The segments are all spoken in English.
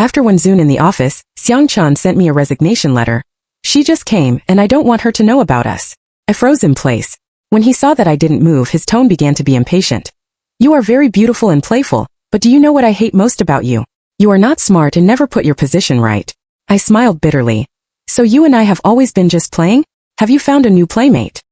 After Wen Zun in the office, Xiang Chen sent me a resignation letter. She just came, and I don't want her to know about us. I froze in place. When he saw that I didn't move, his tone began to be impatient. You are very beautiful and playful, but do you know what I hate most about you? You are not smart and never put your position right. I smiled bitterly. So you and I have always been just playing? Have you found a new playmate?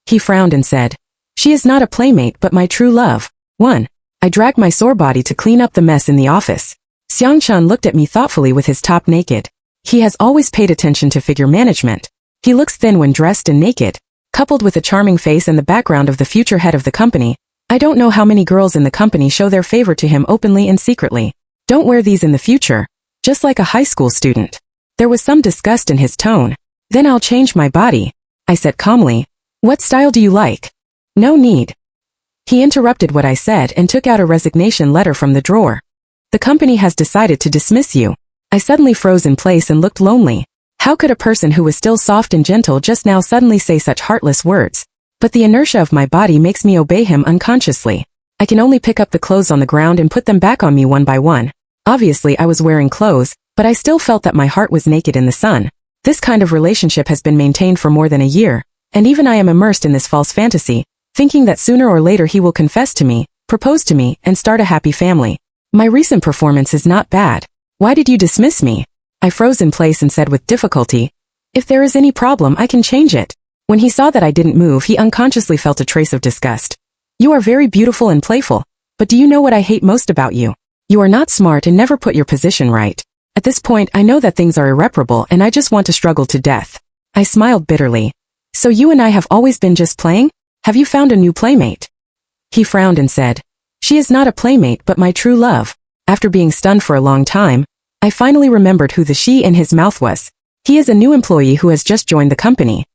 He frowned and said, She is not a playmate but my true love. 1. I dragged my sore body to clean up the mess in the office. Xiang Chen looked at me thoughtfully with his top naked. He has always paid attention to figure management. He looks thin when dressed and naked, coupled with a charming face and the background of the future head of the company. I don't know how many girls in the company show their favor to him openly and secretly. Don't wear these in the future. Just like a high school student. There was some disgust in his tone. Then I'll change my body, I said calmly. What style do you like? No need. He interrupted what I said and took out a resignation letter from the drawer. The company has decided to dismiss you. I suddenly froze in place and looked lonely. How could a person who was still soft and gentle just now suddenly say such heartless words? But the inertia of my body makes me obey him unconsciously. I can only pick up the clothes on the ground and put them back on me one by one. Obviously I was wearing clothes, but I still felt that my heart was naked in the sun. This kind of relationship has been maintained for more than a year, and even I am immersed in this false fantasy, thinking that sooner or later he will confess to me, propose to me, and start a happy family. My recent performance is not bad. Why did you dismiss me? I froze in place and said with difficulty, If there is any problem, I can change it. When he saw that I didn't move, he unconsciously felt a trace of disgust. You are very beautiful and playful, but do you know what I hate most about you? You are not smart and never put your position right. At this point, I know that things are irreparable and I just want to struggle to death. I smiled bitterly. So you and I have always been just playing? Have you found a new playmate? He frowned and said, She is not a playmate but my true love. After being stunned for a long time, I finally remembered who the she in his mouth was. He is a new employee who has just joined the company.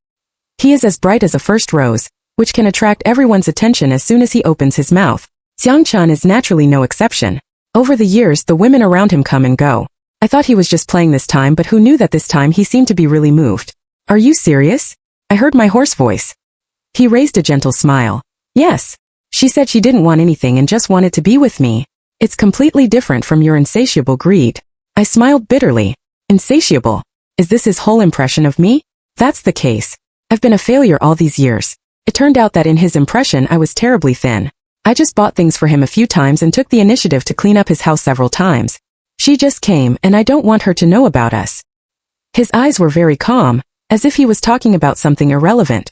He is as bright as a first rose, which can attract everyone's attention as soon as he opens his mouth. Xiang Chen is naturally no exception. Over the years, the women around him come and go. I thought he was just playing this time, but who knew that this time he seemed to be really moved. Are you serious? I heard my hoarse voice. He raised a gentle smile. Yes. She said she didn't want anything and just wanted to be with me. It's completely different from your insatiable greed. I smiled bitterly. Insatiable? Is this his whole impression of me? That's the case. I've been a failure all these years. It turned out that in his impression I was terribly thin. I just bought things for him a few times and took the initiative to clean up his house several times. She just came and I don't want her to know about us. His eyes were very calm, as if he was talking about something irrelevant.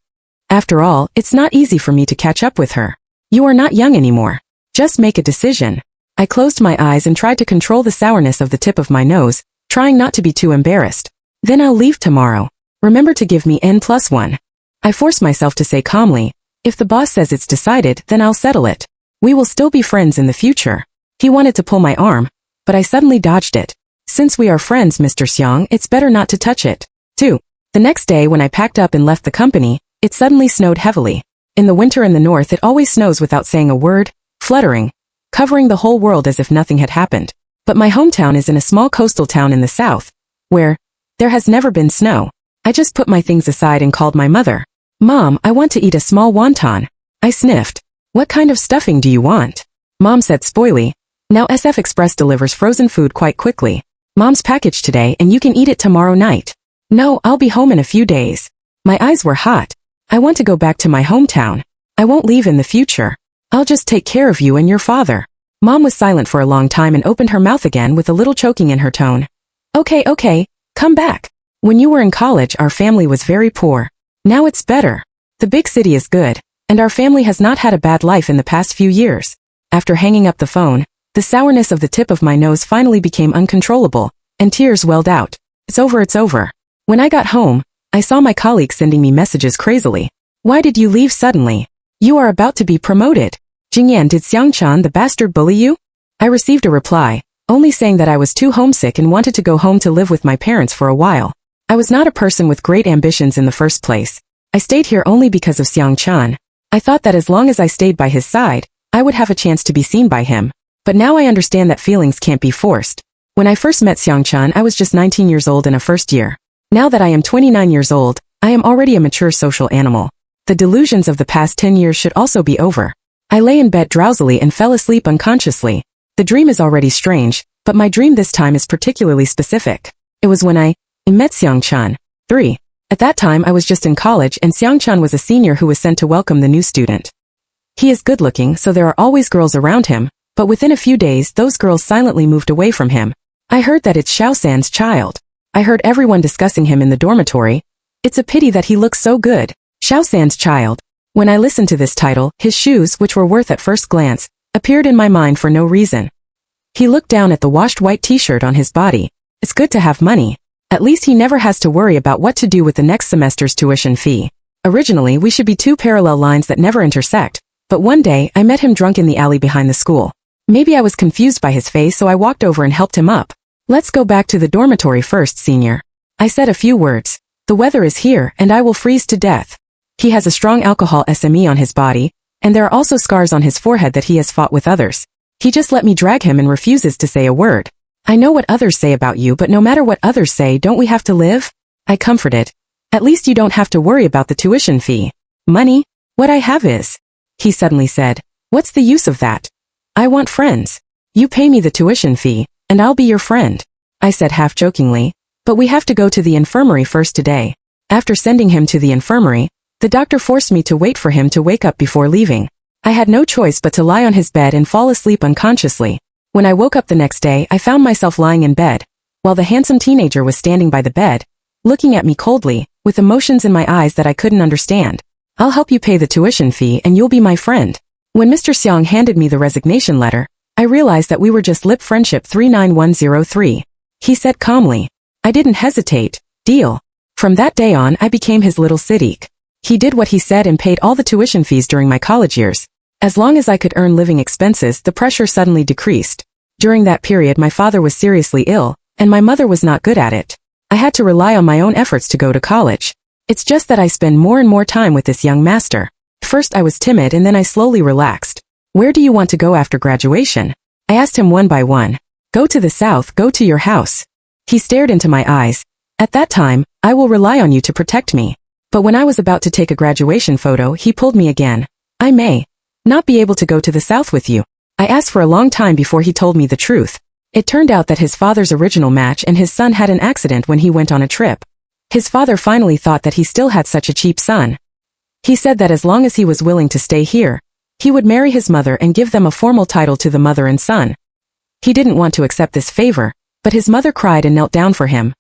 After all, it's not easy for me to catch up with her. You are not young anymore. Just make a decision. I closed my eyes and tried to control the sourness of the tip of my nose, trying not to be too embarrassed. Then I'll leave tomorrow. Remember to give me N+1. I forced myself to say calmly, If the boss says it's decided, then I'll settle it. We will still be friends in the future. He wanted to pull my arm, but I suddenly dodged it. Since we are friends, Mr. Xiang, it's better not to touch it. 2. The next day when I packed up and left the company, it suddenly snowed heavily. In the winter in the north it always snows without saying a word, fluttering, covering the whole world as if nothing had happened. But my hometown is in a small coastal town in the south, where there has never been snow. I just put my things aside and called my mother. Mom, I want to eat a small wonton. I sniffed. What kind of stuffing do you want? Mom said spoily. Now SF Express delivers frozen food quite quickly. Mom's package today and you can eat it tomorrow night. No, I'll be home in a few days. My eyes were hot. I want to go back to my hometown. I won't leave in the future. I'll just take care of you and your father. Mom was silent for a long time and opened her mouth again with a little choking in her tone. Okay, come back. When you were in college, our family was very poor. Now it's better. The big city is good, and our family has not had a bad life in the past few years. After hanging up the phone, the sourness of the tip of my nose finally became uncontrollable, and tears welled out. It's over. When I got home, I saw my colleagues sending me messages crazily. Why did you leave suddenly? You are about to be promoted. Jingyan, did Xiang Chen the bastard bully you? I received a reply, only saying that I was too homesick and wanted to go home to live with my parents for a while. I was not a person with great ambitions in the first place. I stayed here only because of Xiang Chen. I thought that as long as I stayed by his side, I would have a chance to be seen by him. But now I understand that feelings can't be forced. When I first met Xiang Chen, I was just 19 years old in a first year. Now that I am 29 years old, I am already a mature social animal. The delusions of the past 10 years should also be over. I lay in bed drowsily and fell asleep unconsciously. The dream is already strange, but But my dream this time is particularly specific. It was when I met Xiang Chen. 3. At that time I was just in college and Xiang Chen was a senior who was sent to welcome the new student. He is good looking, so there are always girls around him, but within a few days those girls silently moved away from him. I heard that it's Xiao San's child. I heard everyone discussing him in the dormitory. It's a pity that he looks so good. Xiao San's child. When I listened to this title, his shoes, which were worth at first glance, appeared in my mind for no reason. He looked down at the washed white t-shirt on his body. It's good to have money. At least he never has to worry about what to do with the next semester's tuition fee. Originally, we should be two parallel lines that never intersect, but one day, I met him drunk in the alley behind the school. Maybe I was confused by his face, so I walked over and helped him up. Let's go back to the dormitory first, senior. I said a few words. The weather is here, and I will freeze to death. He has a strong alcohol SME on his body, and there are also scars on his forehead that he has fought with others. He just let me drag him and refuses to say a word. I know what others say about you, but no matter what others say, don't we have to live? I comforted. At least you don't have to worry about the tuition fee. Money? What I have is. He suddenly said, what's the use of that? I want friends. You pay me the tuition fee, and I'll be your friend. I said half-jokingly, but we have to go to the infirmary first today. After sending him to the infirmary, the doctor forced me to wait for him to wake up before leaving. I had no choice but to lie on his bed and fall asleep unconsciously. When I woke up the next day, I found myself lying in bed, while the handsome teenager was standing by the bed, looking at me coldly, with emotions in my eyes that I couldn't understand. I'll help you pay the tuition fee and you'll be my friend. When Mr. Xiang handed me the resignation letter, I realized that we were just lip friendship 39103. He said calmly. I didn't hesitate. Deal. From that day on, I became his little siddiq. He did what he said and paid all the tuition fees during my college years. As long as I could earn living expenses, the pressure suddenly decreased. During that period, my father was seriously ill, and my mother was not good at it. I had to rely on my own efforts to go to college. It's just that I spend more and more time with this young master. First I was timid and then I slowly relaxed. Where do you want to go after graduation? I asked him one by one. Go to the south, go to your house. He stared into my eyes. At that time, I will rely on you to protect me. But when I was about to take a graduation photo, he pulled me again. I may not be able to go to the south with you. I asked for a long time before he told me the truth. It turned out that his father's original match and his son had an accident when he went on a trip. His father finally thought that he still had such a cheap son. He said that as long as he was willing to stay here, he would marry his mother and give them a formal title to the mother and son. He didn't want to accept this favor, but his mother cried and knelt down for him.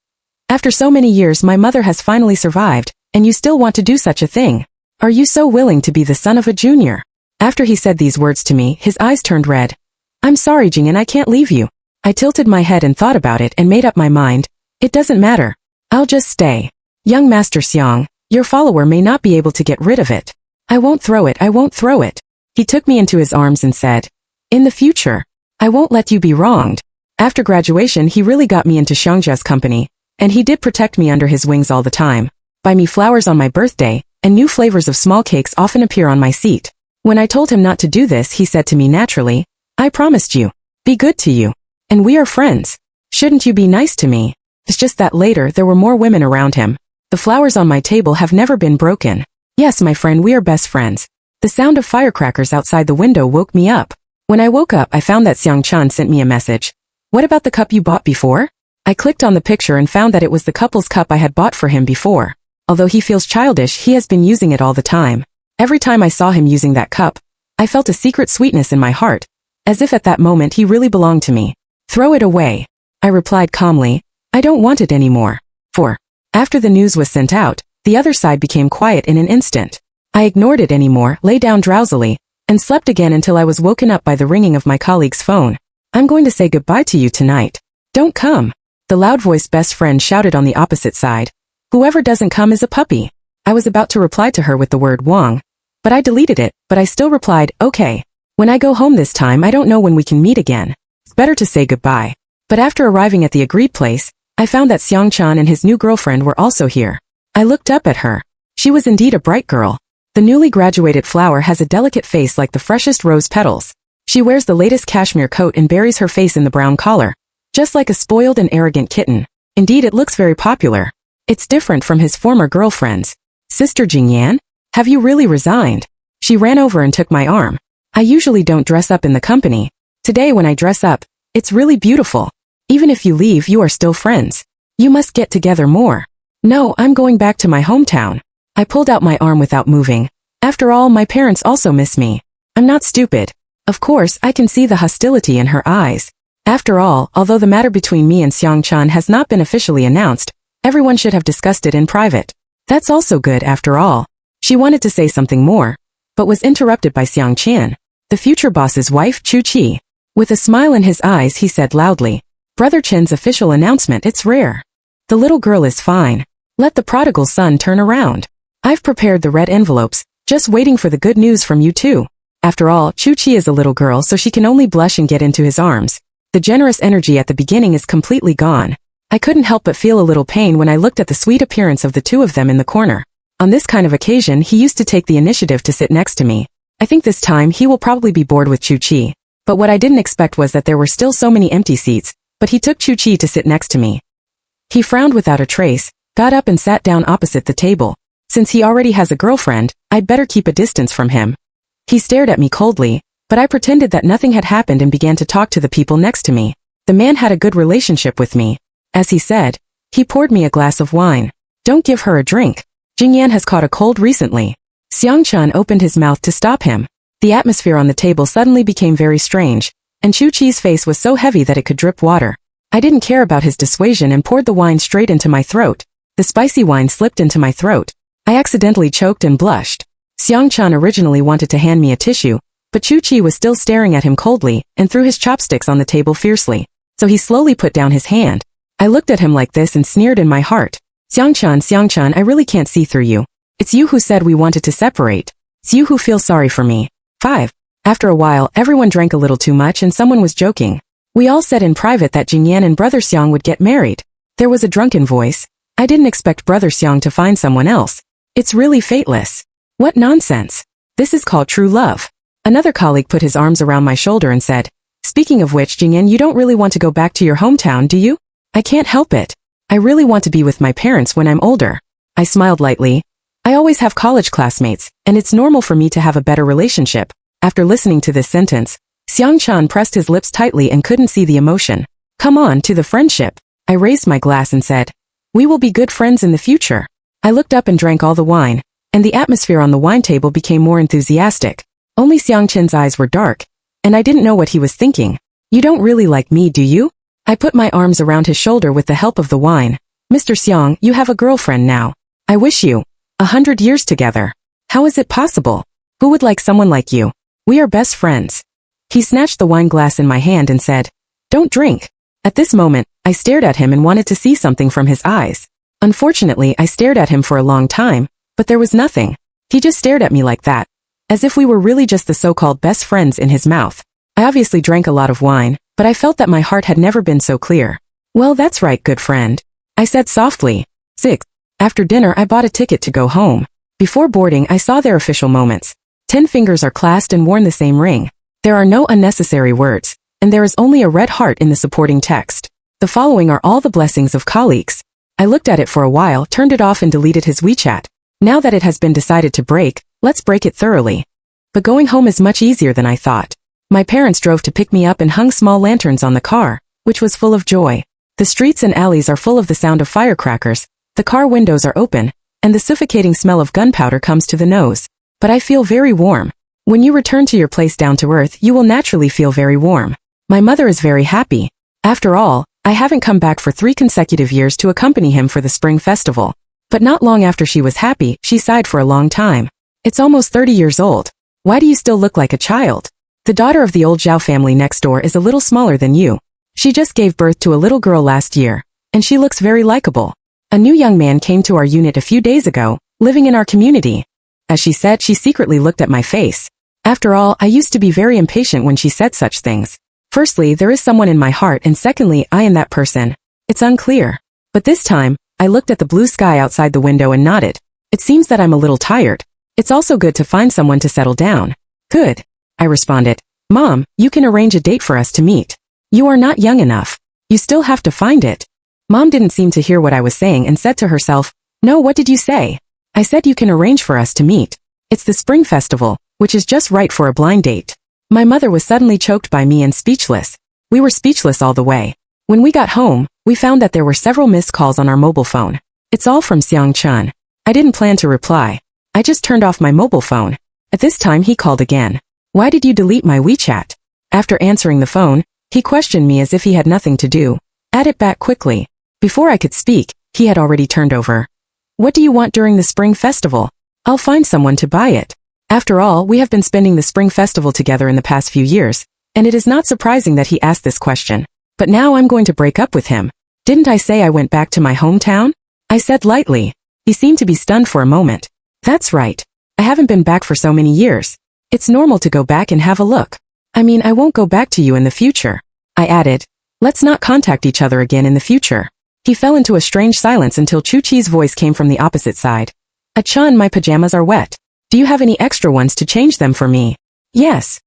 After so many years, my mother has finally survived, and you still want to do such a thing. Are you so willing to be the son of a junior? After he said these words to me, his eyes turned red. I'm sorry, Jing'an, I can't leave you. I tilted my head and thought about it and made up my mind. It doesn't matter. I'll just stay. Young Master Xiang, your follower may not be able to get rid of it. I won't throw it, I won't throw it. He took me into his arms and said, in the future, I won't let you be wronged. After graduation, he really got me into Xiangjia's company, and he did protect me under his wings all the time. Buy me flowers on my birthday, and new flavors of small cakes often appear on my seat. When I told him not to do this, he said to me naturally, I promised you. Be good to you. And we are friends. Shouldn't you be nice to me? It's just that later there were more women around him. The flowers on my table have never been broken. Yes, my friend, we are best friends. The sound of firecrackers outside the window woke me up. When I woke up, I found that Xiang Chen sent me a message. What about the cup you bought before? I clicked on the picture and found that it was the couple's cup I had bought for him before. Although he feels childish, he has been using it all the time. Every time I saw him using that cup, I felt a secret sweetness in my heart, as if at that moment he really belonged to me. Throw it away. I replied calmly, I don't want it anymore. 4. After the news was sent out, the other side became quiet in an instant. I ignored it anymore, lay down drowsily, and slept again until I was woken up by the ringing of my colleague's phone. I'm going to say goodbye to you tonight. Don't come. The loud-voiced best friend shouted on the opposite side. Whoever doesn't come is a puppy. I was about to reply to her with the word Wang, but I deleted it, but I still replied, okay. When I go home this time, I don't know when we can meet again. It's better to say goodbye. But after arriving at the agreed place, I found that Xiang Chen and his new girlfriend were also here. I looked up at her. She was indeed a bright girl. The newly graduated flower has a delicate face like the freshest rose petals. She wears the latest cashmere coat and buries her face in the brown collar, just like a spoiled and arrogant kitten. Indeed, it looks very popular. It's different from his former girlfriends. Sister Jingyan, have you really resigned? She ran over and took my arm. I usually don't dress up in the company. Today when I dress up, it's really beautiful. Even if you leave, you are still friends. You must get together more. No, I'm going back to my hometown. I pulled out my arm without moving. After all, my parents also miss me. I'm not stupid. Of course, I can see the hostility in her eyes. After all, although the matter between me and Xiang Chen has not been officially announced, everyone should have discussed it in private. That's also good after all. She wanted to say something more, but was interrupted by Xiang Chen, the future boss's wife, Chu Qi. With a smile in his eyes, he said loudly, Brother Chen's official announcement, it's rare. The little girl is fine. Let the prodigal son turn around. I've prepared the red envelopes, just waiting for the good news from you too. After all, Chu Qi is a little girl, so she can only blush and get into his arms. The generous energy at the beginning is completely gone. I couldn't help but feel a little pain when I looked at the sweet appearance of the two of them in the corner. On this kind of occasion, he used to take the initiative to sit next to me. I think this time he will probably be bored with Chu Qi. But what I didn't expect was that there were still so many empty seats, but he took Chu Qi to sit next to me. He frowned without a trace, got up and sat down opposite the table. Since he already has a girlfriend, I'd better keep a distance from him. He stared at me coldly, but I pretended that nothing had happened and began to talk to the people next to me. The man had a good relationship with me. As he said, he poured me a glass of wine. Don't give her a drink. Jingyan has caught a cold recently. Xiang Chen opened his mouth to stop him. The atmosphere on the table suddenly became very strange, and Chu Qi's face was so heavy that it could drip water. I didn't care about his dissuasion and poured the wine straight into my throat. The spicy wine slipped into my throat. I accidentally choked and blushed. Xiang Chen originally wanted to hand me a tissue, but Chu Qi was still staring at him coldly and threw his chopsticks on the table fiercely. So he slowly put down his hand. I looked at him like this and sneered in my heart. Xiang Chen, I really can't see through you. It's you who said we wanted to separate. It's you who feels sorry for me. 5. After a while, everyone drank a little too much and someone was joking. We all said in private that Jingyan and Brother Xiang would get married. There was a drunken voice. I didn't expect Brother Xiang to find someone else. It's really fateless. What nonsense. This is called true love. Another colleague put his arms around my shoulder and said, Speaking of which, Jingyan, you don't really want to go back to your hometown, do you? I can't help it. I really want to be with my parents when I'm older. I smiled lightly. I always have college classmates, and it's normal for me to have a better relationship. After listening to this sentence, Xiang Chen pressed his lips tightly and couldn't see the emotion. Come on, to the friendship. I raised my glass and said, We will be good friends in the future. I looked up and drank all the wine, and the atmosphere on the wine table became more enthusiastic. Only Xiang Chen's eyes were dark, and I didn't know what he was thinking. You don't really like me, do you? I put my arms around his shoulder with the help of the wine. Mr. Xiang, you have a girlfriend now. I wish you 100 years together. How is it possible? Who would like someone like you? We are best friends. He snatched the wine glass in my hand and said, Don't drink. At this moment, I stared at him and wanted to see something from his eyes. Unfortunately, I stared at him for a long time, but there was nothing. He just stared at me like that, as if we were really just the so-called best friends in his mouth. I obviously drank a lot of wine, but I felt that my heart had never been so clear. Well, that's right, good friend. I said softly. 6. After dinner, I bought a ticket to go home. Before boarding, I saw their official moments. 10 fingers are clasped and worn the same ring. There are no unnecessary words, and there is only a red heart in the supporting text. The following are all the blessings of colleagues. I looked at it for a while, turned it off and deleted his WeChat. Now that it has been decided to break, let's break it thoroughly. But going home is much easier than I thought. My parents drove to pick me up and hung small lanterns on the car, which was full of joy. The streets and alleys are full of the sound of firecrackers, the car windows are open, and the suffocating smell of gunpowder comes to the nose. But I feel very warm. When you return to your place down to earth, you will naturally feel very warm. My mother is very happy. After all, I haven't come back for 3 consecutive years to accompany him for the spring festival. But not long after she was happy, she sighed for a long time. It's almost 30 years old. Why do you still look like a child? The daughter of the old Zhao family next door is a little smaller than you. She just gave birth to a little girl last year, and she looks very likable. A new young man came to our unit a few days ago, living in our community. As she said, she secretly looked at my face. After all, I used to be very impatient when she said such things. Firstly, there is someone in my heart, and secondly, I am that person. It's unclear. But this time, I looked at the blue sky outside the window and nodded. It seems that I'm a little tired. It's also good to find someone to settle down. Good. I responded. Mom, you can arrange a date for us to meet. You are not young enough. You still have to find it. Mom didn't seem to hear what I was saying and said to herself, No, what did you say? I said you can arrange for us to meet. It's the spring festival, which is just right for a blind date. My mother was suddenly choked by me and speechless. We were speechless all the way. When we got home, we found that there were several missed calls on our mobile phone. It's all from Xiang Chen. I didn't plan to reply. I just turned off my mobile phone. At this time he called again. Why did you delete my WeChat? After answering the phone, he questioned me as if he had nothing to do. Add it back quickly. Before I could speak, he had already turned over. What do you want during the Spring Festival? I'll find someone to buy it. After all, we have been spending the Spring Festival together in the past few years, and it is not surprising that he asked this question. But now I'm going to break up with him. Didn't I say I went back to my hometown? I said lightly. He seemed to be stunned for a moment. That's right. I haven't been back for so many years. It's normal to go back and have a look. I mean, I won't go back to you in the future. I added. Let's not contact each other again in the future. He fell into a strange silence until Chu Chi's voice came from the opposite side. Chun, my pajamas are wet. Do you have any extra ones to change them for me? Yes.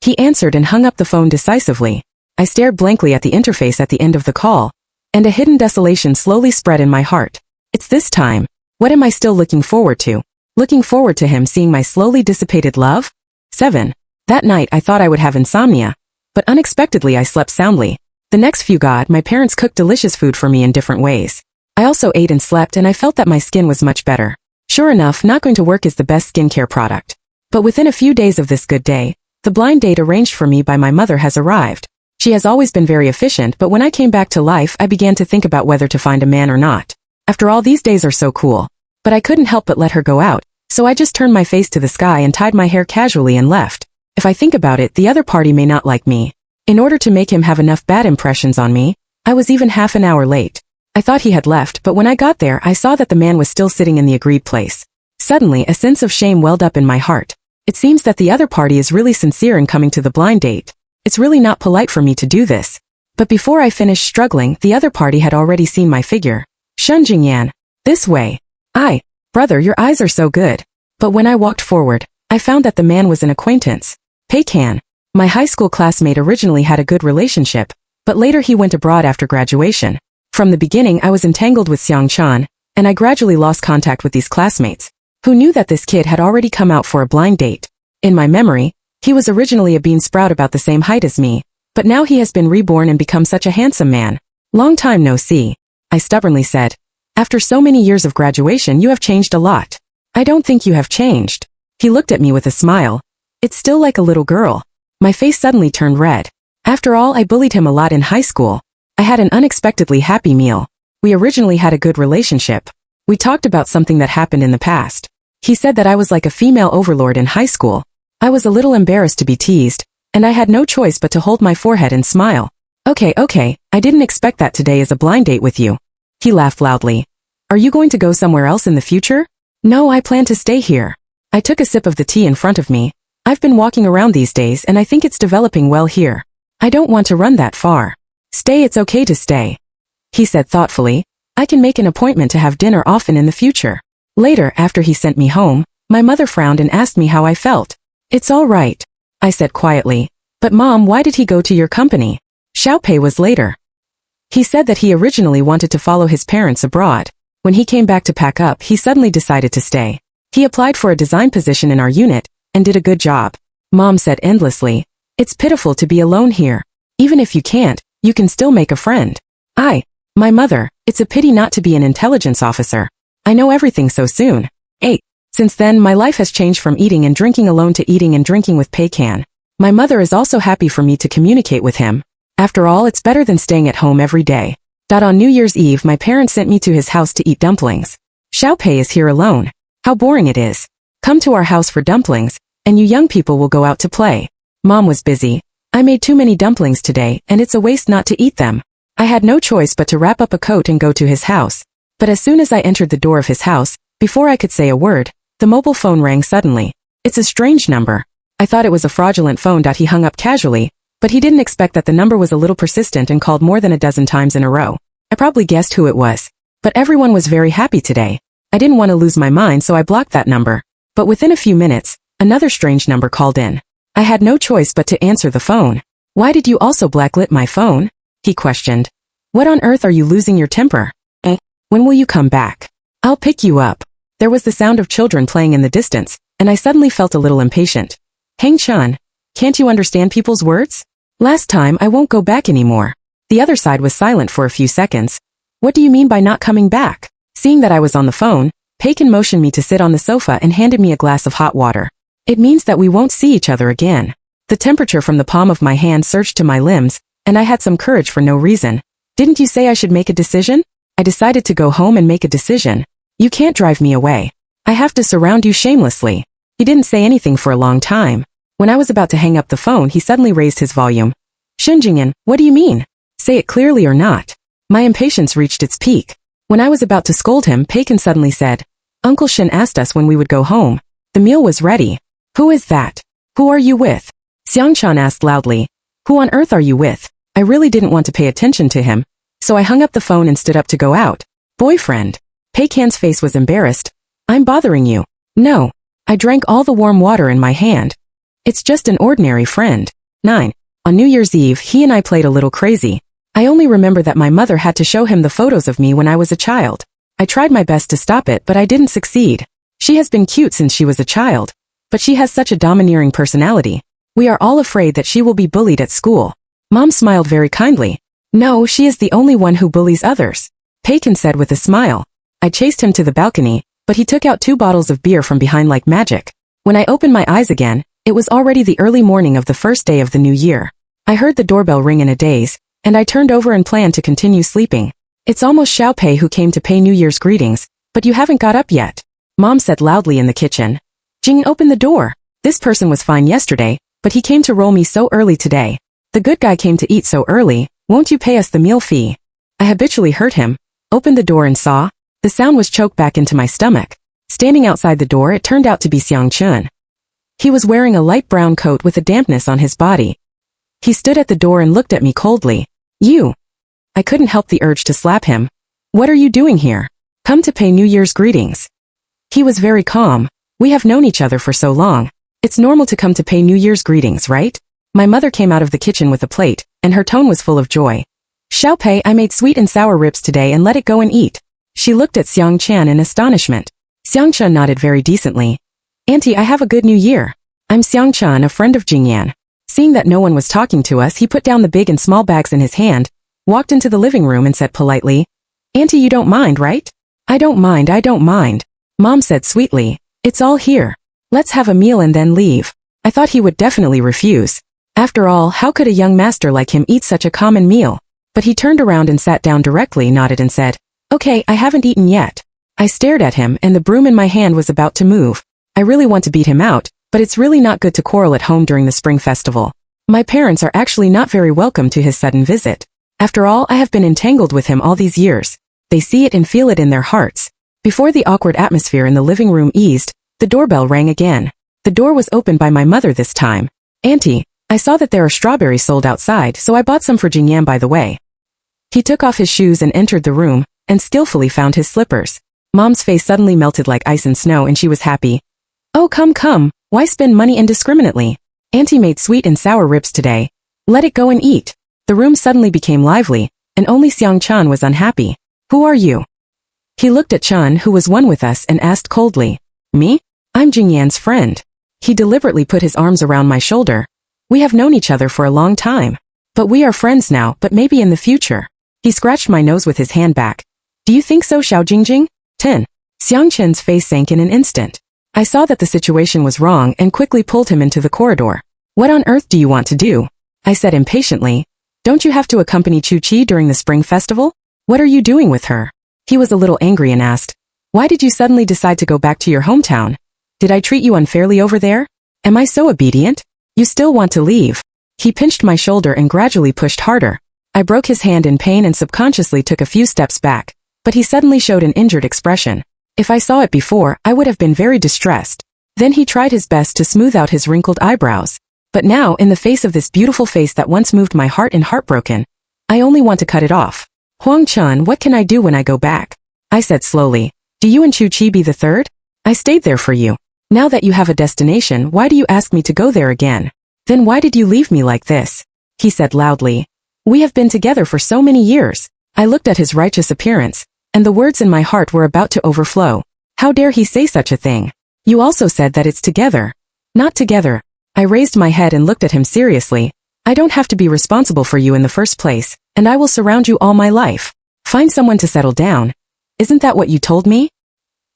He answered and hung up the phone decisively. I stared blankly at the interface at the end of the call, and a hidden desolation slowly spread in my heart. It's this time. What am I still looking forward to? Looking forward to him seeing my slowly dissipated love? 7. That night I thought I would have insomnia, but unexpectedly I slept soundly. The next few my parents cooked delicious food for me in different ways. I also ate and slept and I felt that my skin was much better. Sure enough, Not Going to Work is the best skincare product. But within a few days of this good day, the blind date arranged for me by my mother has arrived. She has always been very efficient, but when I came back to life I began to think about whether to find a man or not. After all, these days are so cool. But I couldn't help but let her go out, so I just turned my face to the sky and tied my hair casually and left. If I think about it, the other party may not like me. In order to make him have enough bad impressions on me, I was even half an hour late. I thought he had left, but when I got there I saw that the man was still sitting in the agreed place. Suddenly a sense of shame welled up in my heart. It seems that the other party is really sincere in coming to the blind date. It's really not polite for me to do this. But before I finished struggling, the other party had already seen my figure. Shun Jingyan. This way. Brother, your eyes are so good. But when I walked forward, I found that the man was an acquaintance. Payan. My high school classmate originally had a good relationship, but later he went abroad after graduation. From the beginning I was entangled with Xiang Chen, and I gradually lost contact with these classmates. Who knew that this kid had already come out for a blind date? In my memory, he was originally a bean sprout about the same height as me, but now he has been reborn and become such a handsome man. Long time no see. I stubbornly said. After so many years of graduation you have changed a lot. I don't think you have changed. He looked at me with a smile. It's still like a little girl. My face suddenly turned red. After all, I bullied him a lot in high school. I had an unexpectedly happy meal. We originally had a good relationship. We talked about something that happened in the past. He said that I was like a female overlord in high school. I was a little embarrassed to be teased, and I had no choice but to hold my forehead and smile. Okay, I didn't expect that today is a blind date with you. He laughed loudly. Are you going to go somewhere else in the future? No, I plan to stay here. I took a sip of the tea in front of me. I've been walking around these days and I think it's developing well here. I don't want to run that far. Stay, it's okay to stay. He said thoughtfully. I can make an appointment to have dinner often in the future. Later, after he sent me home, my mother frowned and asked me how I felt. It's all right, I said quietly. But Mom, why did he go to your company? Xiaopei was later. He said that he originally wanted to follow his parents abroad. When he came back to pack up, he suddenly decided to stay. He applied for a design position in our unit, and did a good job. Mom said endlessly. It's pitiful to be alone here. Even if you can't, you can still make a friend. My mother, it's a pity not to be an intelligence officer. I know everything so soon. 8. Since then, my life has changed from eating and drinking alone to eating and drinking with Payan. My mother is also happy for me to communicate with him. After all, it's better than staying at home every day. On New Year's Eve, my parents sent me to his house to eat dumplings. Xiaopei is here alone. How boring it is. Come to our house for dumplings, and you young people will go out to play. Mom was busy. I made too many dumplings today, and it's a waste not to eat them. I had no choice but to wrap up a coat and go to his house. But as soon as I entered the door of his house, before I could say a word, the mobile phone rang suddenly. It's a strange number. I thought it was a fraudulent phone. He hung up casually, but he didn't expect that the number was a little persistent and called more than a dozen times in a row. I probably guessed who it was. But everyone was very happy today. I didn't want to lose my mind, so I blocked that number. But within a few minutes, another strange number called in. I had no choice but to answer the phone. Why did you also blacklit my phone? He questioned. What on earth are you losing your temper? When will you come back? I'll pick you up. There was the sound of children playing in the distance, and I suddenly felt a little impatient. Hang Chun, can't you understand people's words? Last time, I won't go back anymore. The other side was silent for a few seconds. What do you mean by not coming back? Seeing that I was on the phone, Payan motioned me to sit on the sofa and handed me a glass of hot water. It means that we won't see each other again. The temperature from the palm of my hand surged to my limbs, and I had some courage for no reason. Didn't you say I should make a decision? I decided to go home and make a decision. You can't drive me away. I have to surround you shamelessly. He didn't say anything for a long time. When I was about to hang up the phone, he suddenly raised his volume. Shinjingyan, what do you mean? Say it clearly or not. My impatience reached its peak. When I was about to scold him, Payan suddenly said, Uncle Shin asked us when we would go home. The meal was ready. Who is that? Who are you with? Xiang Chen asked loudly. Who on earth are you with? I really didn't want to pay attention to him, so I hung up the phone and stood up to go out. Boyfriend. Payan's face was embarrassed. I'm bothering you. No. I drank all the warm water in my hand. It's just an ordinary friend. 9. On New Year's Eve, he and I played a little crazy. I only remember that my mother had to show him the photos of me when I was a child. I tried my best to stop it, but I didn't succeed. She has been cute since she was a child, but she has such a domineering personality. We are all afraid that she will be bullied at school. Mom smiled very kindly. No, she is the only one who bullies others. Payan said with a smile. I chased him to the balcony, but he took out 2 bottles of beer from behind like magic. When I opened my eyes again, it was already the early morning of the first day of the new year. I heard the doorbell ring in a daze, and I turned over and planned to continue sleeping. It's almost Xiao Pei who came to pay New Year's greetings, but you haven't got up yet. Mom said loudly in the kitchen. Jing, open the door. This person was fine yesterday, but he came to roll me so early today. The good guy came to eat so early, won't you pay us the meal fee? I habitually heard him, opened the door and saw. The sound was choked back into my stomach. Standing outside the door, it turned out to be Xiang Chen. He was wearing a light brown coat with a dampness on his body. He stood at the door and looked at me coldly. You. I couldn't help the urge to slap him. What are you doing here? Come to pay New Year's greetings. He was very calm. We have known each other for so long. It's normal to come to pay New Year's greetings, right? My mother came out of the kitchen with a plate, and her tone was full of joy. Xiao Pei, I made sweet and sour ribs today and let it go and eat. She looked at Xiang Chen in astonishment. Xiang Chen nodded very decently. Auntie, I have a good new year. I'm Xiang Chen, a friend of Jingyan. Seeing that no one was talking to us, he put down the big and small bags in his hand, walked into the living room and said politely, Auntie, you don't mind, right? I don't mind. Mom said sweetly, it's all here. Let's have a meal and then leave. I thought he would definitely refuse. After all, how could a young master like him eat such a common meal? But he turned around and sat down directly, nodded and said, Okay, I haven't eaten yet. I stared at him and the broom in my hand was about to move. I really want to beat him out, but it's really not good to quarrel at home during the spring festival. My parents are actually not very welcome to his sudden visit. After all, I have been entangled with him all these years. They see it and feel it in their hearts. Before the awkward atmosphere in the living room eased, the doorbell rang again. The door was opened by my mother this time. Auntie, I saw that there are strawberries sold outside, so I bought some for Jingyan by the way. He took off his shoes and entered the room, and skillfully found his slippers. Mom's face suddenly melted like ice and snow and she was happy. Oh, come, why spend money indiscriminately? Auntie made sweet and sour ribs today. Let it go and eat. The room suddenly became lively, and only Xiang Chen was unhappy. Who are you? He looked at Chen, who was one with us, and asked coldly. Me? I'm Jingyan's friend. He deliberately put his arms around my shoulder. We have known each other for a long time. But we are friends now, but maybe in the future. He scratched my nose with his hand back. Do you think so, Xiao Jingjing? 10. Xiang Chen's face sank in an instant. I saw that the situation was wrong and quickly pulled him into the corridor. What on earth do you want to do? I said impatiently. Don't you have to accompany Chu Chi during the spring festival? What are you doing with her? He was a little angry and asked, Why did you suddenly decide to go back to your hometown? Did I treat you unfairly over there? Am I so obedient? You still want to leave? He pinched my shoulder and gradually pushed harder. I broke his hand in pain and subconsciously took a few steps back, but he suddenly showed an injured expression. If I saw it before, I would have been very distressed. Then he tried his best to smooth out his wrinkled eyebrows. But now, in the face of this beautiful face that once moved my heart and heartbroken, I only want to cut it off. Huang Chun, what can I do when I go back? I said slowly. Do you and Chu Chi be the third? I stayed there for you. Now that you have a destination, why do you ask me to go there again? Then why did you leave me like this? He said loudly. We have been together for so many years. I looked at his righteous appearance, and the words in my heart were about to overflow. How dare he say such a thing? You also said that it's together. Not together. I raised my head and looked at him seriously. I don't have to be responsible for you in the first place, and I will surround you all my life. Find someone to settle down. Isn't that what you told me?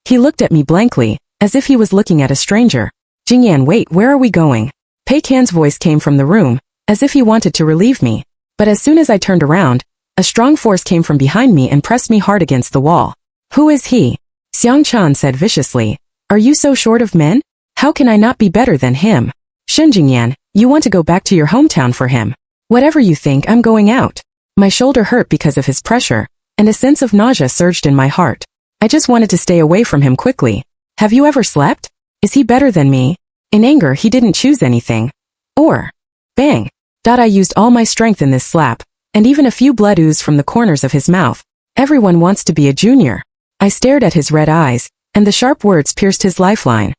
He looked at me blankly, as if he was looking at a stranger. Jingyan, wait, where are we going? Payan's voice came from the room, as if he wanted to relieve me. But as soon as I turned around, a strong force came from behind me and pressed me hard against the wall. Who is he? Xiang Chen said viciously. Are you so short of men? How can I not be better than him? Jingyan, you want to go back to your hometown for him. Whatever you think, I'm going out. My shoulder hurt because of his pressure, and a sense of nausea surged in my heart. I just wanted to stay away from him quickly. Have you ever slept? Is he better than me? In anger, he didn't choose anything. Or, bang. I used all my strength in this slap, and even a few blood oozed from the corners of his mouth. Everyone wants to be a junior. I stared at his red eyes, and the sharp words pierced his lifeline.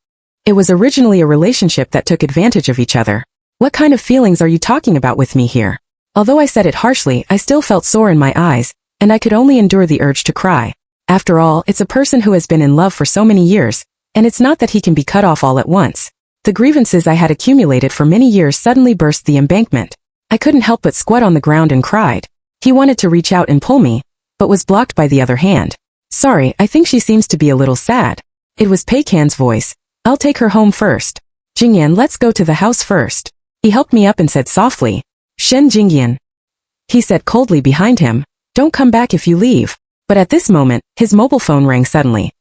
It was originally a relationship that took advantage of each other. What kind of feelings are you talking about with me here? Although I said it harshly, I still felt sore in my eyes, and I could only endure the urge to cry. After all, it's a person who has been in love for so many years, and it's not that he can be cut off all at once. The grievances I had accumulated for many years suddenly burst the embankment. I couldn't help but squat on the ground and cried. He wanted to reach out and pull me, but was blocked by the other hand. Sorry, I think she seems to be a little sad. It was Payan's voice. I'll take her home first. Jingyan, let's go to the house first. He helped me up and said softly, Shen Jingyan. He said coldly behind him, don't come back if you leave. But at this moment, his mobile phone rang suddenly.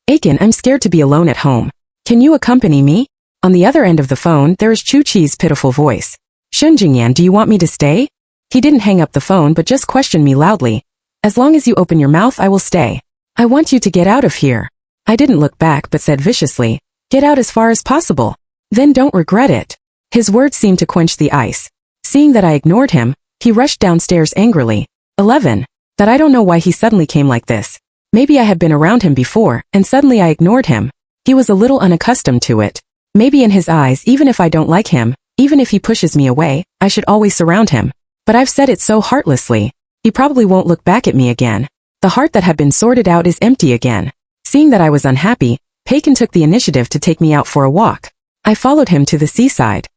Aiken, I'm scared to be alone at home. Can you accompany me? On the other end of the phone, there is Chu Chi's pitiful voice. Shen Jingyan, do you want me to stay? He didn't hang up the phone but just questioned me loudly. As long as you open your mouth, I will stay. I want you to get out of here. I didn't look back but said viciously, get out as far as possible. Then don't regret it. His words seemed to quench the ice. Seeing that I ignored him, he rushed downstairs angrily. 11. That I don't know why he suddenly came like this. Maybe I had been around him before, and suddenly I ignored him. He was a little unaccustomed to it. Maybe in his eyes, even if I don't like him, even if he pushes me away, I should always surround him. But I've said it so heartlessly. He probably won't look back at me again. The heart that had been sorted out is empty again. Seeing that I was unhappy, Payan took the initiative to take me out for a walk. I followed him to the seaside.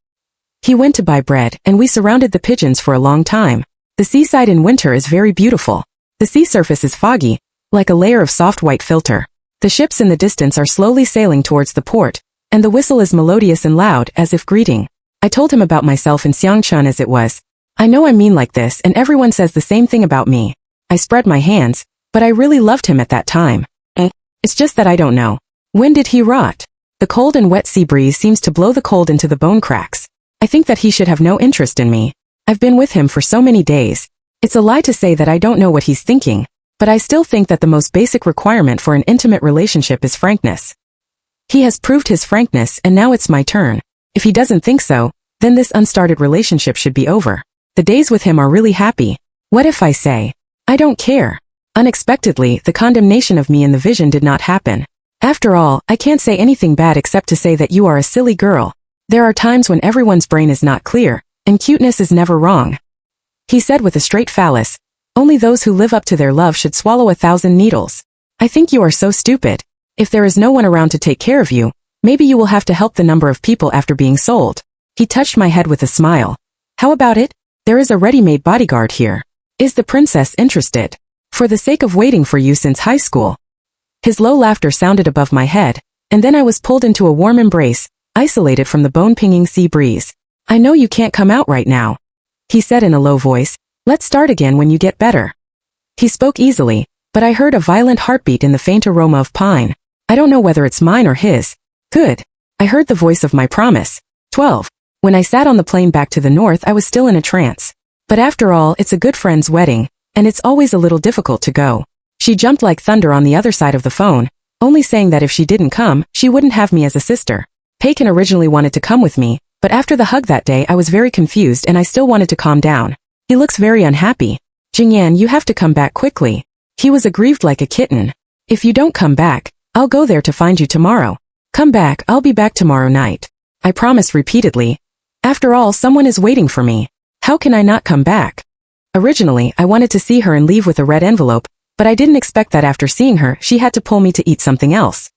He went to buy bread, and we surrounded the pigeons for a long time. The seaside in winter is very beautiful. The sea surface is foggy, like a layer of soft white filter. The ships in the distance are slowly sailing towards the port, and the whistle is melodious and loud, as if greeting. I told him about myself and Xiang Chen as it was. I know I'm mean like this, and everyone says the same thing about me. I spread my hands, but I really loved him at that time. It's just that I don't know. When did he rot? The cold and wet sea breeze seems to blow the cold into the bone cracks. I think that he should have no interest in me. I've been with him for so many days. It's a lie to say that I don't know what he's thinking, but I still think that the most basic requirement for an intimate relationship is frankness. He has proved his frankness, and now it's my turn. If he doesn't think so, then this unstarted relationship should be over. The days with him are really happy. What if I say, I don't care? Unexpectedly, the condemnation of me in the vision did not happen. After all, I can't say anything bad except to say that you are a silly girl. There are times when everyone's brain is not clear, and cuteness is never wrong. He said with a straight phallus, only those who live up to their love should swallow 1,000 needles. I think you are so stupid. If there is no one around to take care of you, maybe you will have to help the number of people after being sold. He touched my head with a smile. How about it? There is a ready-made bodyguard here. Is the princess interested? For the sake of waiting for you since high school. His low laughter sounded above my head, and then I was pulled into a warm embrace, isolated from the bone-pinging sea breeze. I know you can't come out right now. He said in a low voice, let's start again when you get better. He spoke easily, but I heard a violent heartbeat in the faint aroma of pine. I don't know whether it's mine or his. Good. I heard the voice of my promise. 12. When I sat on the plane back to the north, I was still in a trance. But after all, it's a good friend's wedding, and it's always a little difficult to go. She jumped like thunder on the other side of the phone, only saying that if she didn't come, she wouldn't have me as a sister. Payan originally wanted to come with me, but after the hug that day I was very confused and I still wanted to calm down. He looks very unhappy. Jingyan, you have to come back quickly. He was aggrieved like a kitten. If you don't come back, I'll go there to find you tomorrow. Come back, I'll be back tomorrow night. I promised repeatedly. After all, someone is waiting for me. How can I not come back? Originally, I wanted to see her and leave with a red envelope, but I didn't expect that after seeing her, she had to pull me to eat something else.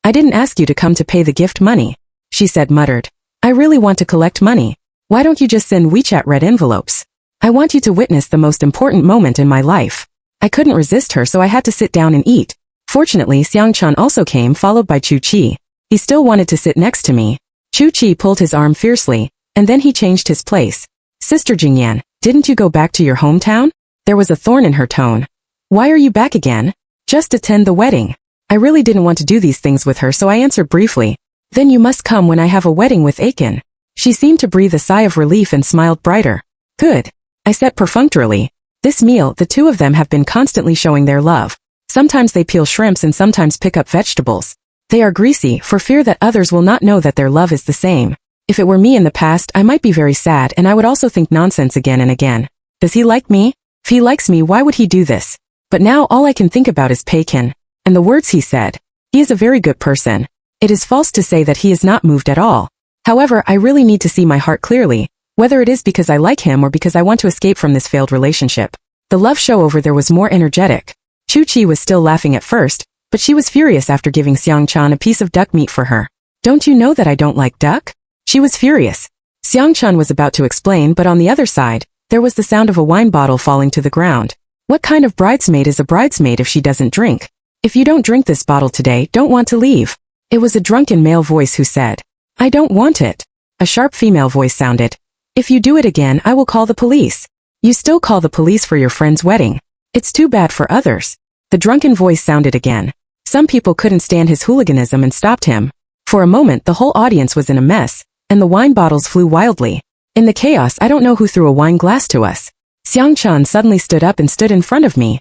I didn't ask you to come to pay the gift money, she said muttered. I really want to collect money. Why don't you just send WeChat red envelopes? I want you to witness the most important moment in my life. I couldn't resist her, so I had to sit down and eat. Fortunately, Xiang Chen also came, followed by Chu Qi. He still wanted to sit next to me. Chu Qi pulled his arm fiercely, and then he changed his place. Sister Jingyan, didn't you go back to your hometown? There was a thorn in her tone. Why are you back again? Just attend the wedding. I really didn't want to do these things with her, so I answered briefly. Then you must come when I have a wedding with Aiken. She seemed to breathe a sigh of relief and smiled brighter. Good. I said perfunctorily. This meal, the two of them have been constantly showing their love. Sometimes they peel shrimps and sometimes pick up vegetables. They are greasy for fear that others will not know that their love is the same. If it were me in the past, I might be very sad, and I would also think nonsense again and again. Does he like me? If he likes me, why would he do this? But now all I can think about is Payan, and the words he said. He is a very good person. It is false to say that he is not moved at all. However, I really need to see my heart clearly, whether it is because I like him or because I want to escape from this failed relationship. The love show over there was more energetic. Chu Qi was still laughing at first, but she was furious after giving Xiang Chen a piece of duck meat for her. Don't you know that I don't like duck? She was furious. Xiang Chen was about to explain, but on the other side, there was the sound of a wine bottle falling to the ground. What kind of bridesmaid is a bridesmaid if she doesn't drink? If you don't drink this bottle today, don't want to leave. It was a drunken male voice who said, I don't want it. A sharp female voice sounded. If you do it again, I will call the police. You still call the police for your friend's wedding. It's too bad for others. The drunken voice sounded again. Some people couldn't stand his hooliganism and stopped him. For a moment, the whole audience was in a mess, and the wine bottles flew wildly. In the chaos, I don't know who threw a wine glass to us. Xiang Chen suddenly stood up and stood in front of me.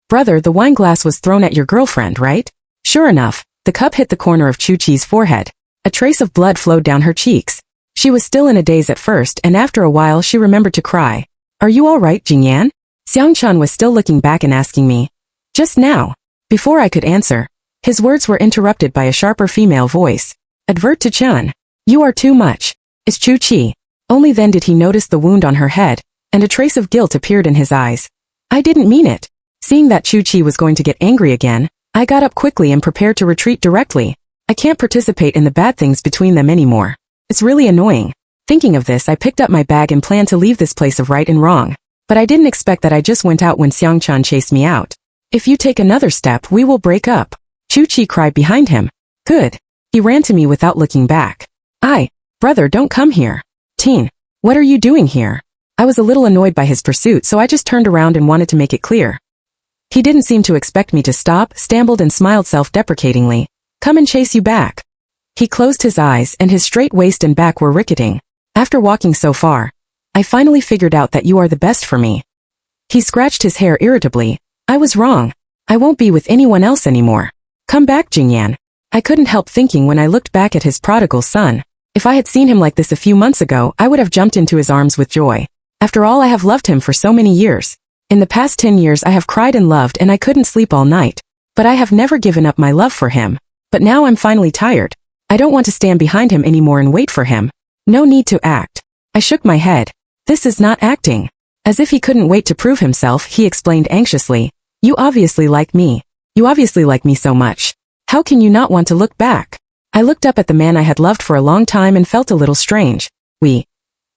Brother, the wine glass was thrown at your girlfriend, right? Sure enough, the cup hit the corner of Chu Qi's forehead. A trace of blood flowed down her cheeks. She was still in a daze at first, and after a while she remembered to cry. Are you all right, Jingyan? Xiang Chen was still looking back and asking me. Just now. Before I could answer, his words were interrupted by a sharper female voice. Advert to Chen. You are too much. It's Chu Qi. Only then did he notice the wound on her head, and a trace of guilt appeared in his eyes. I didn't mean it. Seeing that Chu Qi was going to get angry again, I got up quickly and prepared to retreat directly. I can't participate in the bad things between them anymore. It's really annoying. Thinking of this, I picked up my bag and planned to leave this place of right and wrong. But I didn't expect that I just went out when Xiang Chen chased me out. If you take another step, we will break up. Chu Qi cried behind him. Good. He ran to me without looking back. Brother, don't come here. Teen, what are you doing here? I was a little annoyed by his pursuit, so I just turned around and wanted to make it clear. He didn't seem to expect me to stop, stammered and smiled self-deprecatingly. Come and chase you back. He closed his eyes, and his straight waist and back were ricketing. After walking so far, I finally figured out that you are the best for me. He scratched his hair irritably. I was wrong. I won't be with anyone else anymore. Come back, Jingyan. I couldn't help thinking when I looked back at his prodigal son. If I had seen him like this a few months ago, I would have jumped into his arms with joy. After all, I have loved him for so many years. In the past 10 years I have cried and loved, and I couldn't sleep all night. But I have never given up my love for him. But now I'm finally tired. I don't want to stand behind him anymore and wait for him. No need to act. I shook my head. This is not acting. As if he couldn't wait to prove himself, he explained anxiously. You obviously like me. You obviously like me so much. How can you not want to look back? I looked up at the man I had loved for a long time and felt a little strange. We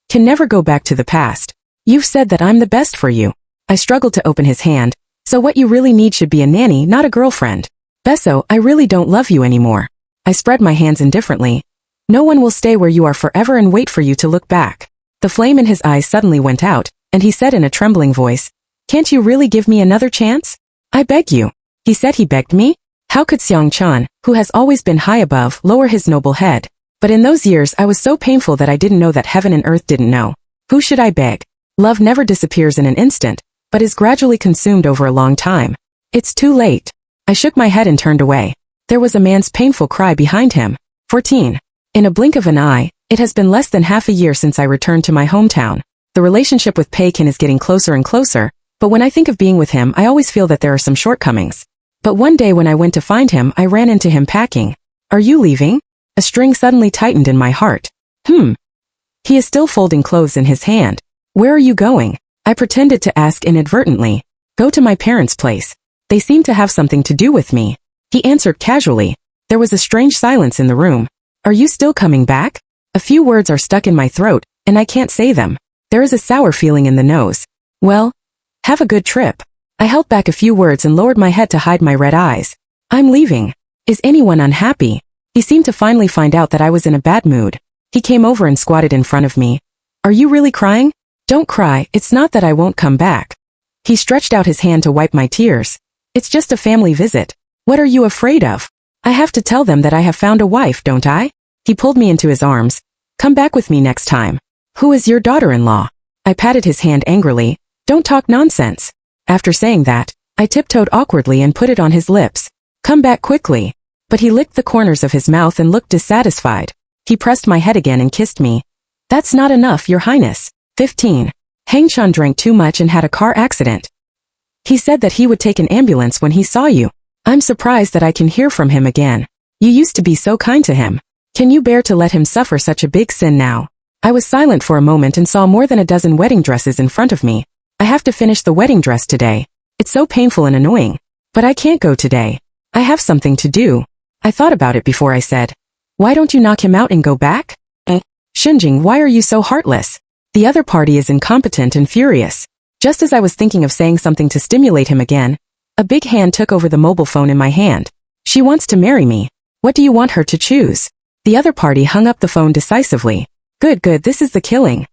can never go back to the past. You've said that I'm the best for you. I struggled to open his hand. So what you really need should be a nanny, not a girlfriend. Besso, I really don't love you anymore. I spread my hands indifferently. No one will stay where you are forever and wait for you to look back. The flame in his eyes suddenly went out, and he said in a trembling voice, Can't you really give me another chance? I beg you. He said he begged me? How could Xiang Chen, who has always been high above, lower his noble head? But in those years I was so painful that I didn't know that heaven and earth didn't know. Who should I beg? Love never disappears in an instant, but is gradually consumed over a long time. It's too late. I shook my head and turned away. There was a man's painful cry behind him. 14. In a blink of an eye, it has been less than half a year since I returned to my hometown. The relationship with Payan is getting closer and closer, but when I think of being with him I always feel that there are some shortcomings. But one day when I went to find him, I ran into him packing. Are you leaving? A string suddenly tightened in my heart. He is still folding clothes in his hand. Where are you going? I pretended to ask inadvertently. Go to my parents' place. They seem to have something to do with me. He answered casually. There was a strange silence in the room. Are you still coming back? A few words are stuck in my throat, and I can't say them. There is a sour feeling in the nose. Well, have a good trip. I held back a few words and lowered my head to hide my red eyes. I'm leaving. Is anyone unhappy? He seemed to finally find out that I was in a bad mood. He came over and squatted in front of me. Are you really crying? Don't cry, it's not that I won't come back. He stretched out his hand to wipe my tears. It's just a family visit. What are you afraid of? I have to tell them that I have found a wife, don't I? He pulled me into his arms. Come back with me next time. Who is your daughter-in-law? I patted his hand angrily. Don't talk nonsense. After saying that, I tiptoed awkwardly and put it on his lips. Come back quickly. But he licked the corners of his mouth and looked dissatisfied. He pressed my head again and kissed me. That's not enough, Your Highness. 15. Hang Chen drank too much and had a car accident. He said that he would take an ambulance when he saw you. I'm surprised that I can hear from him again. You used to be so kind to him. Can you bear to let him suffer such a big sin now? I was silent for a moment and saw more than a dozen wedding dresses in front of me. I have to finish the wedding dress today. It's so painful and annoying. But I can't go today. I have something to do. I thought about it before I said, why don't you knock him out and go back? Xinjing, why are you so heartless? The other party is incompetent and furious. Just as I was thinking of saying something to stimulate him again, a big hand took over the mobile phone in my hand. She wants to marry me. What do you want her to choose? The other party hung up the phone decisively. Good, this is the killing.